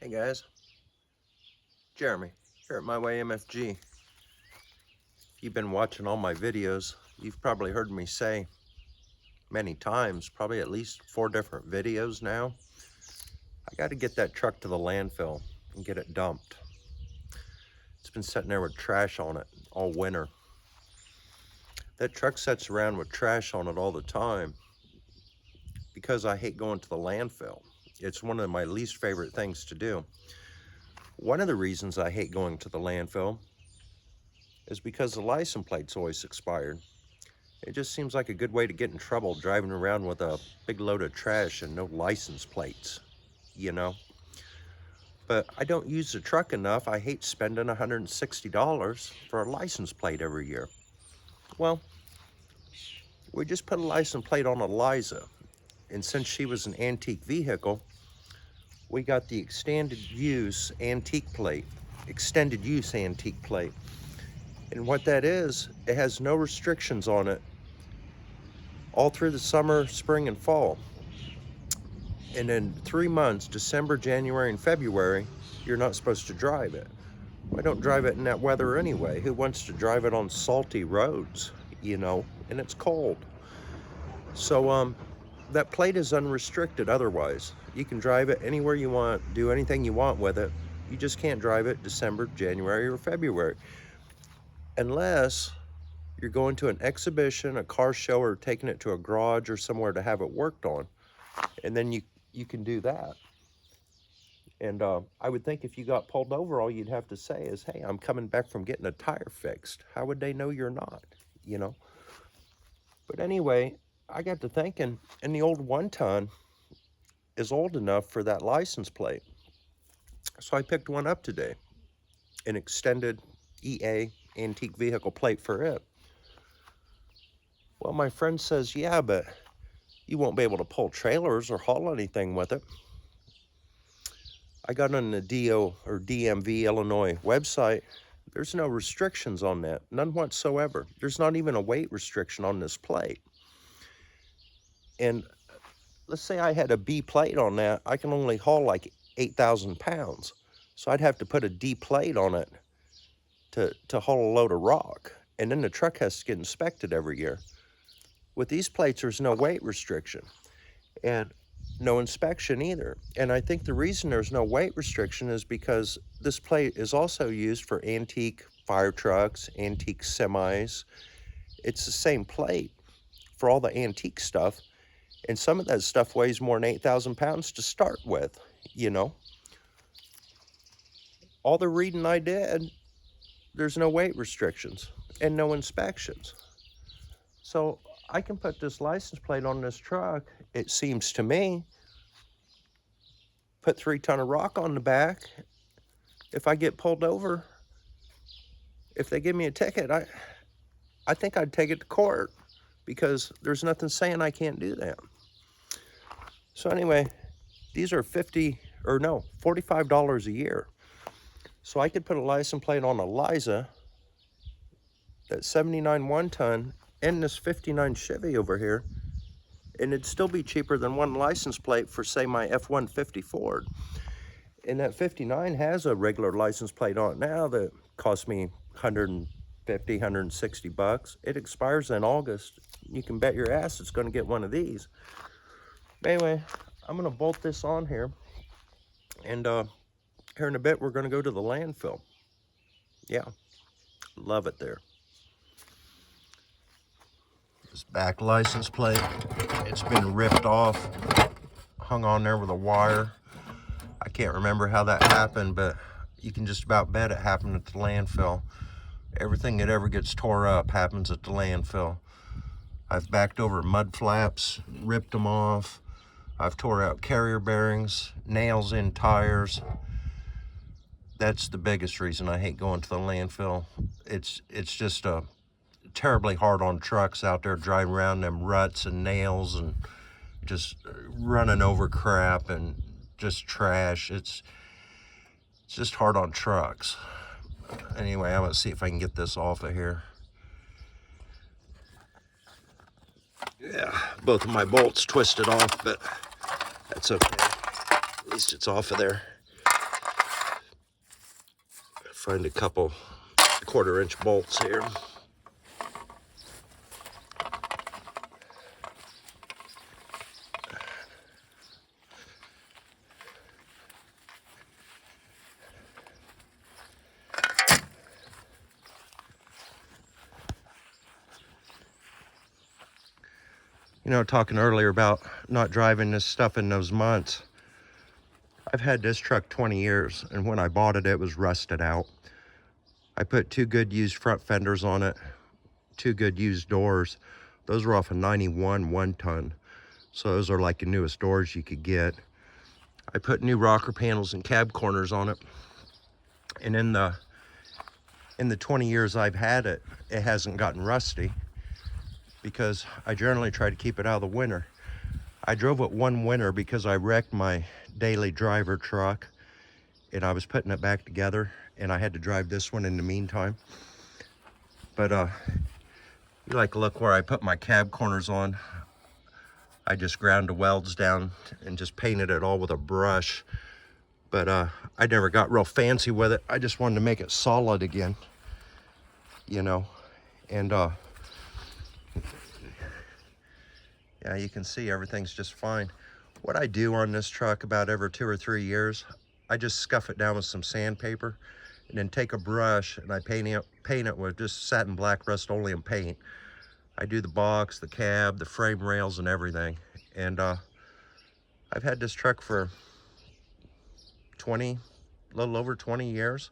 Hey guys, Jeremy here at My Way MFG. If you've been watching all my videos, you've probably heard me say many times, probably at least 4 different videos now, I got to get that truck to the landfill and get it dumped. It's been sitting there with trash on it all winter. That truck sits around with trash on it all the time because I hate going to the landfill. It's one of my least favorite things to do. One of the reasons I hate going to the landfill is because the license plate's always expired. It just seems like a good way to get in trouble driving around with a big load of trash and no license plates, you know? But I don't use the truck enough. I hate spending $160 for a license plate every year. Well, we just put a license plate on Eliza, and since she was an antique vehicle, we got the extended use antique plate. And what that is, it has no restrictions on it all through the summer, spring, and fall. And in 3 months, December, January, and February, you're not supposed to drive it. Well, I don't drive it in that weather anyway. Who wants to drive it on salty roads, you know, and it's cold. So that plate is unrestricted otherwise. You can drive it anywhere you want, do anything you want with it. You just can't drive it December, January, or February. Unless you're going to an exhibition, a car show, or taking it to a garage or somewhere to have it worked on. And then you can do that. And I would think if you got pulled over, all you'd have to say is, hey, I'm coming back from getting a tire fixed. How would they know you're not, you know? But anyway, I got to thinking, and the old 1-ton is old enough for that license plate. So I picked one up today, an extended EA antique vehicle plate for it. Well, my friend says, yeah, but you won't be able to pull trailers or haul anything with it. I got on the DO or DMV Illinois website. There's no restrictions on that, none whatsoever. There's not even a weight restriction on this plate. And let's say I had a B plate on that, I can only haul like 8,000 pounds. So I'd have to put a D plate on it to haul a load of rock. And then the truck has to get inspected every year. With these plates, there's no weight restriction and no inspection either. And I think the reason there's no weight restriction is because this plate is also used for antique fire trucks, antique semis. It's the same plate for all the antique stuff. And some of that stuff weighs more than 8,000 pounds to start with, you know. All the reading I did, there's no weight restrictions and no inspections. So I can put this license plate on this truck, it seems to me, put 3 tons of rock on the back. If I get pulled over, if they give me a ticket, I think I'd take it to court because there's nothing saying I can't do that. So anyway, these are $45 a year. So I could put a license plate on Eliza, that 79 1-ton, and this 59 Chevy over here, and it'd still be cheaper than one license plate for, say, my F-150 Ford. And that 59 has a regular license plate on it now that cost me $150, $160. It expires in August. You can bet your ass it's going to get one of these. Anyway, I'm going to bolt this on here, and here in a bit we're going to go to the landfill. Yeah, love it there. This back license plate, it's been ripped off, hung on there with a wire. I can't remember how that happened, but you can just about bet it happened at the landfill. Everything that ever gets tore up happens at the landfill. I've backed over mud flaps, ripped them off. I've tore out carrier bearings, nails in tires. That's the biggest reason I hate going to the landfill. It's just terribly hard on trucks out there driving around them ruts and nails and just running over crap and just trash. It's just hard on trucks. Anyway, I'm gonna see if I can get this off of here. Yeah, both of my bolts twisted off, but that's okay. At least it's off of there. Find a couple 1/4-inch bolts here. You know, talking earlier about not driving this stuff in those months. I've had this truck 20 years, and when I bought it, it was rusted out. I put 2 good used front fenders on it, 2 good used doors. Those were off a 91 1-ton. So those are like the newest doors you could get. I put new rocker panels and cab corners on it. And in the 20 years I've had it, it hasn't gotten rusty because I generally try to keep it out of the winter. I drove it one winter because I wrecked my daily driver truck and I was putting it back together and I had to drive this one in the meantime. But you like to look where I put my cab corners on. I just ground the welds down and just painted it all with a brush. But I never got real fancy with it. I just wanted to make it solid again, you know. And yeah, you can see everything's just fine. What I do on this truck about every 2 or 3 years, I just scuff it down with some sandpaper and then take a brush and I paint it with just satin black Rust-Oleum paint. I do the box, the cab, the frame rails and everything. And I've had this truck for a little over 20 years.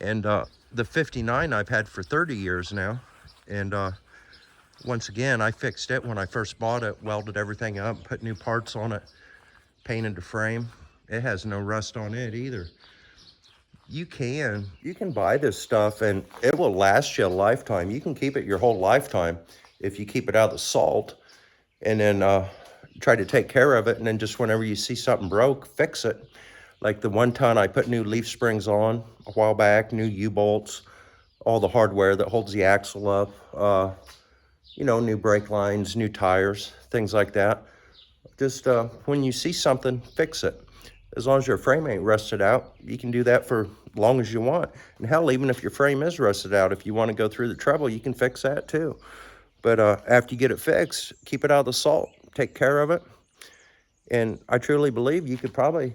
And the 59 I've had for 30 years now. And once again, I fixed it when I first bought it, welded everything up, put new parts on it, painted the frame. It has no rust on it either. You can buy this stuff and it will last you a lifetime. You can keep it your whole lifetime if you keep it out of the salt and then try to take care of it. And then just whenever you see something broke, fix it. Like the 1-ton, I put new leaf springs on a while back, new U-bolts, all the hardware that holds the axle up, you know, new brake lines, new tires, things like that. Just when you see something, fix it. As long as your frame ain't rusted out, you can do that for as long as you want. And hell, even if your frame is rusted out, if you want to go through the trouble, you can fix that too. But after you get it fixed, keep it out of the salt, take care of it. And I truly believe you could probably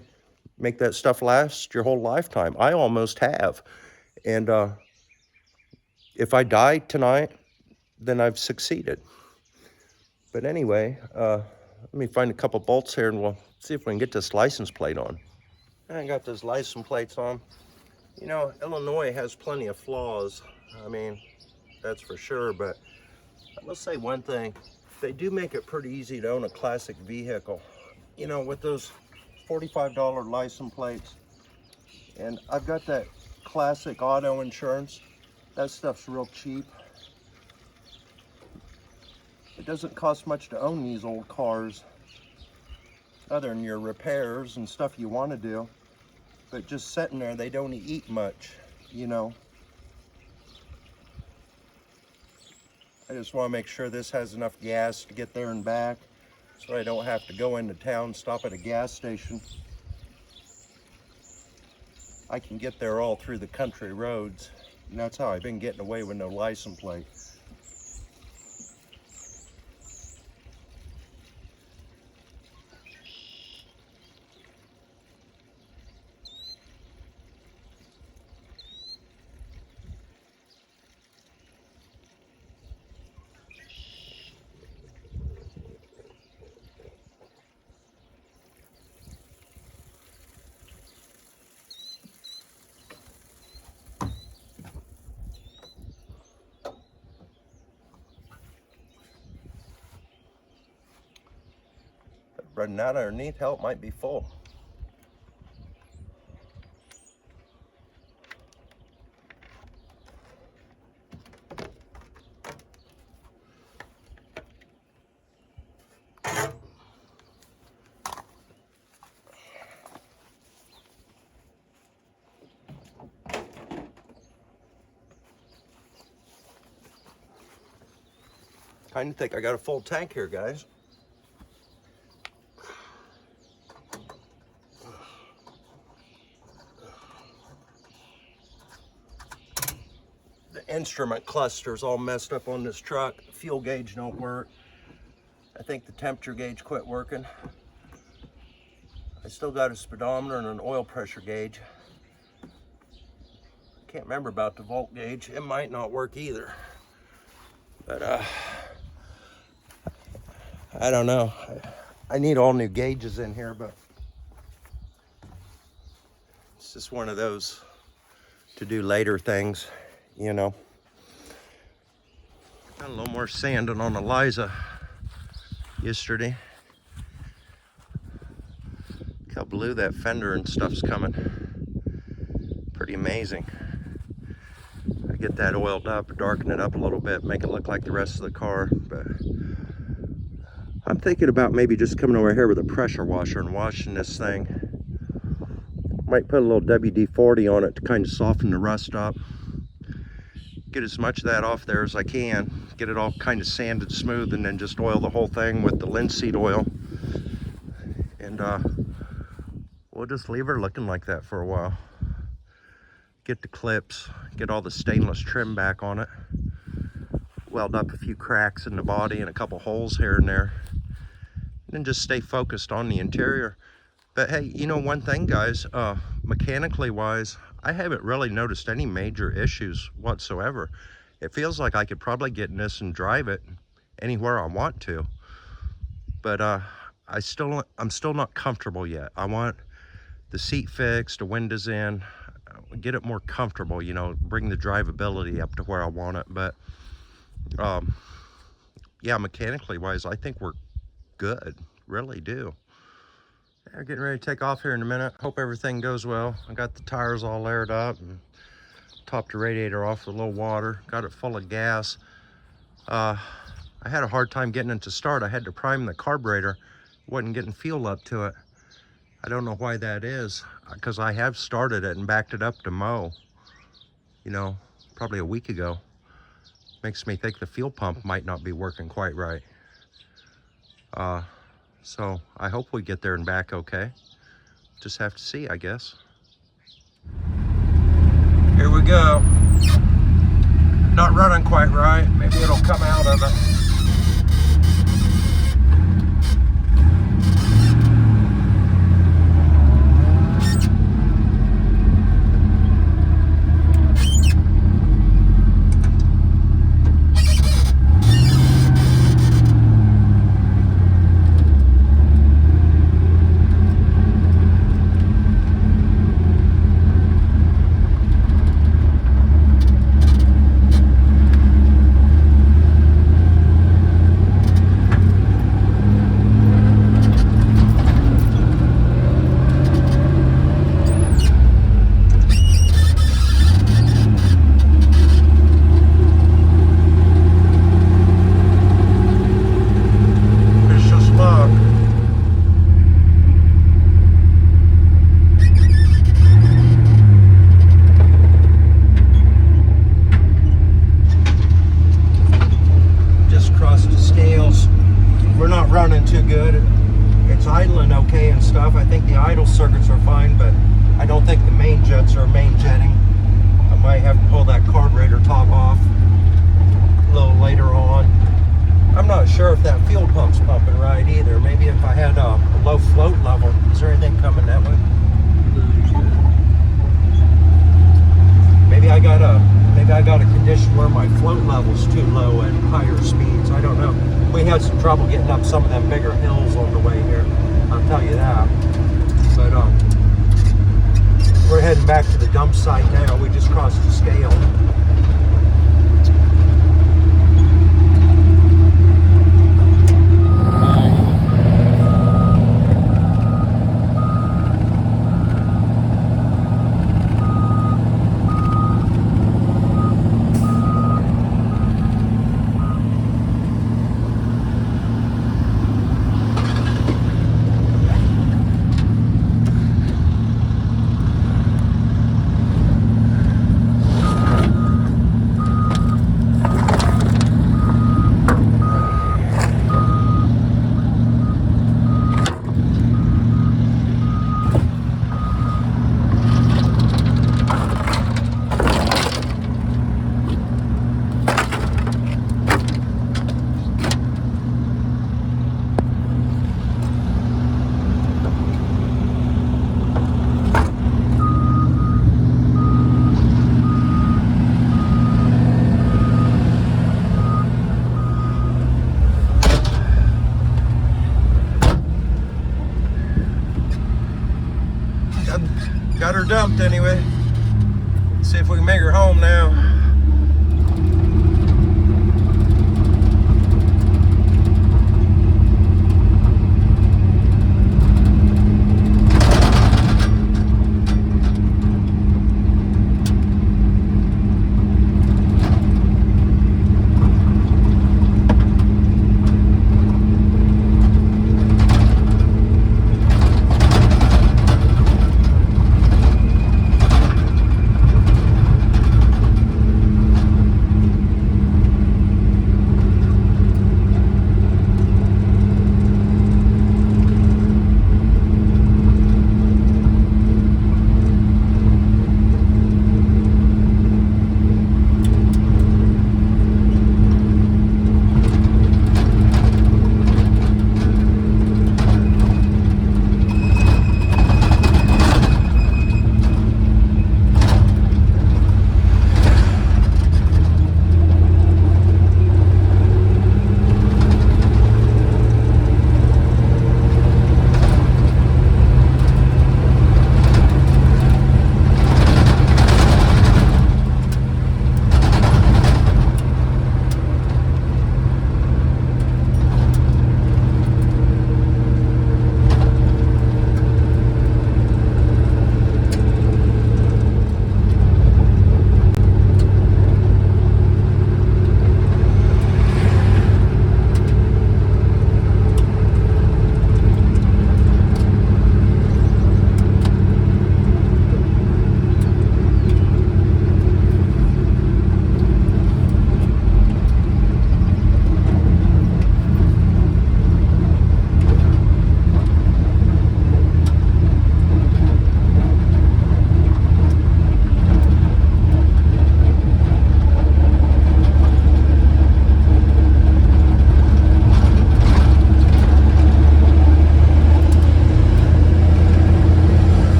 make that stuff last your whole lifetime. I almost have. And if I die tonight, then I've succeeded. But anyway, let me find a couple bolts here and we'll see if we can get this license plate on. I got those license plates on. You know, Illinois has plenty of flaws. I mean, that's for sure, but I must say one thing. They do make it pretty easy to own a classic vehicle. You know, with those $45 license plates. And I've got that classic auto insurance. That stuff's real cheap. It doesn't cost much to own these old cars, other than your repairs and stuff you want to do. But just sitting there, they don't eat much, you know. I just want to make sure this has enough gas to get there and back, so I don't have to go into town, stop at a gas station. I can get there all through the country roads, and that's how I've been getting away with no license plate. Running out underneath, hell, it might be full. Kind of think I got a full tank here, guys. instrument cluster's all messed up on this truck. Fuel gauge don't work. I think the temperature gauge quit working. I still got a speedometer and an oil pressure gauge. Can't remember about the volt gauge. It might not work either. But I don't know. I need all new gauges in here, but it's just one of those to do later things, you know. Got a little more sanding on Eliza yesterday. Look how blue that fender and stuff's coming. Pretty amazing. I get that oiled up, darken it up a little bit, make it look like the rest of the car. But I'm thinking about maybe just coming over here with a pressure washer and washing this thing. Might put a little WD-40 on it to kind of soften the rust up. Get as much of that off there as I can. Get it all kind of sanded smooth, and then just oil the whole thing with the linseed oil. And we'll just leave her looking like that for a while. Get the clips, get all the stainless trim back on it. Weld up a few cracks in the body and a couple holes here and there. And then just stay focused on the interior. But hey, you know one thing, guys, mechanically wise, I haven't really noticed any major issues whatsoever. It feels like I could probably get in this and drive it anywhere I want to. But I'm still not comfortable yet. I want the seat fixed, the windows in, get it more comfortable, you know, bring the drivability up to where I want it. But yeah, mechanically wise, I think we're good, really do. Yeah, getting ready to take off here in a minute. Hope everything goes well. I got the tires all aired up and topped the radiator off with a little water. Got it full of gas. I had a hard time getting it to start. I had to prime the carburetor. Wasn't getting fuel up to it. I don't know why that is, because I have started it and backed it up to mow, you know, probably a week ago. Makes me think the fuel pump might not be working quite right. So I hope we get there and back okay. Just have to see, I guess. Here we go. Not running quite right. Maybe it'll come out of it. Too good. It's idling okay and stuff. I think the idle circuits are fine, but I don't think the main jets are main jetting. I might have to pull that carburetor top off a little later on. I'm not sure if that fuel pump's pumping right either. Maybe if I had a low float level. Is there anything coming that way? Maybe I got a condition where my float level's too low at higher speeds. I don't know. We had some trouble getting up some of them bigger hills on the way here. I'll tell you that. But we're heading back to the dump site now. We just crossed the scale. got her dumped anyway. Let's see if we can make her home now.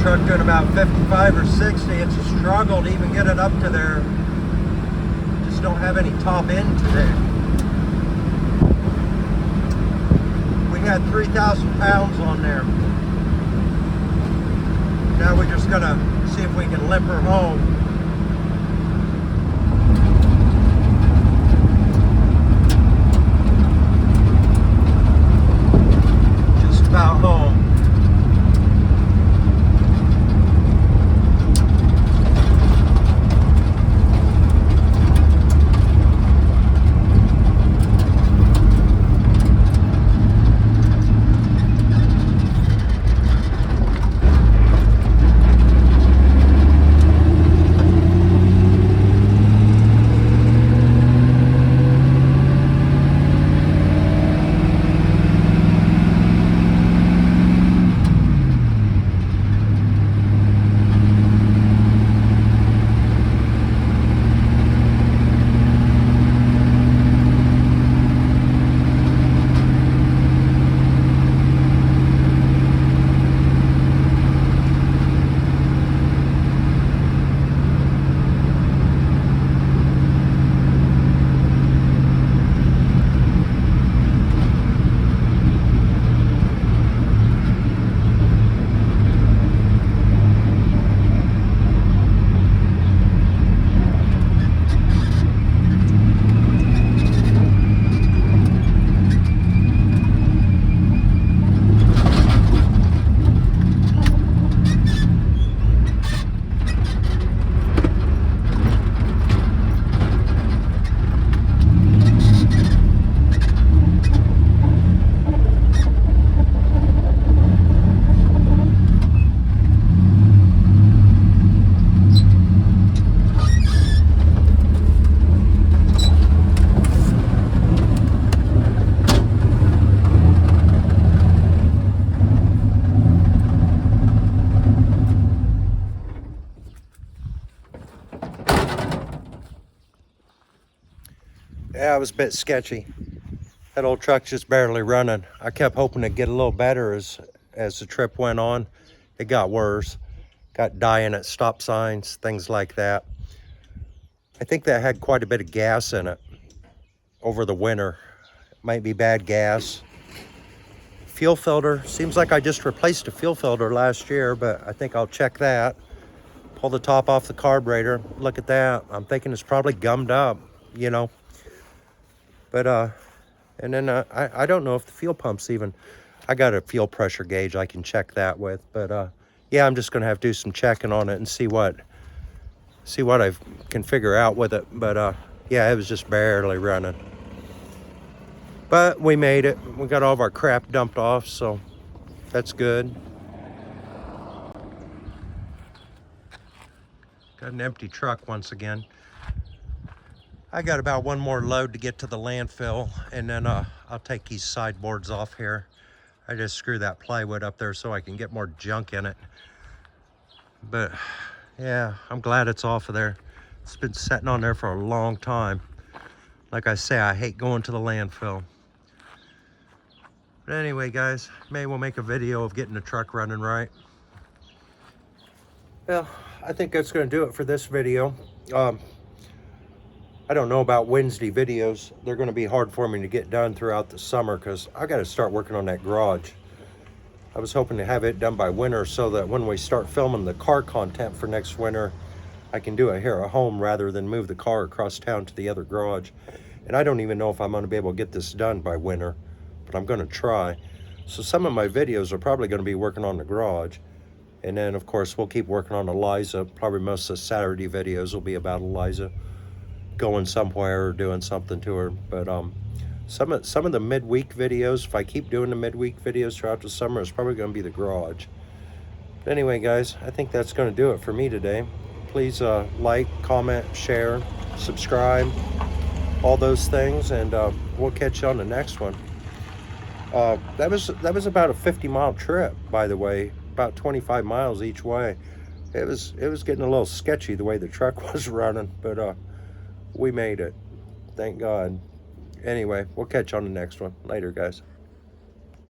truck doing about 55 or 60. It's a struggle to even get it up to there. Just don't have any top end today. We had 3,000 pounds on there. gonna see if we can limp her home. Just about home. Yeah, it was a bit sketchy. That old truck's just barely running. I kept hoping to get a little better as the trip went on. It got worse. Got dying at stop signs, things like that. I think that had quite a bit of gas in it over the winter. Might be bad gas. Fuel filter, seems like I just replaced a fuel filter last year, but I think I'll check that. Pull the top off the carburetor, look at that. I'm thinking it's probably gummed up, you know. But and then I don't know if the fuel pump's even, I got a fuel pressure gauge I can check that with, but yeah, I'm just gonna have to do some checking on it and see what I can figure out with it. But yeah, it was just barely running. But we made it. We got all of our crap dumped off, so that's good. Got an empty truck once again. I got about one more load to get to the landfill, and then I'll take these sideboards off here. I just screw that plywood up there so I can get more junk in it. But yeah, I'm glad it's off of there. It's been sitting on there for a long time. Like I say, I hate going to the landfill. But anyway, guys, maybe we'll make a video of getting the truck running right. Well, I think that's going to do it for this video. I don't know about Wednesday videos. They're going to be hard for me to get done throughout the summer because I got to start working on that garage. I was hoping to have it done by winter so that when we start filming the car content for next winter, I can do it here at home rather than move the car across town to the other garage. And I don't even know if I'm going to be able to get this done by winter, but I'm going to try. So some of my videos are probably going to be working on the garage. And then, of course, we'll keep working on Eliza. Probably most of the Saturday videos will be about Eliza going somewhere or doing something to her. But some of the midweek videos, if I keep doing the midweek videos throughout the summer, it's probably going to be the garage. But anyway, guys, I think that's going to do it for me today. Please like, comment, share, subscribe, all those things, and we'll catch you on the next one. That was about a 50-mile trip, by the way, about 25 miles each way. It was getting a little sketchy the way the truck was running, but we made it, thank God. Anyway, we'll catch you on the next one. Later, guys.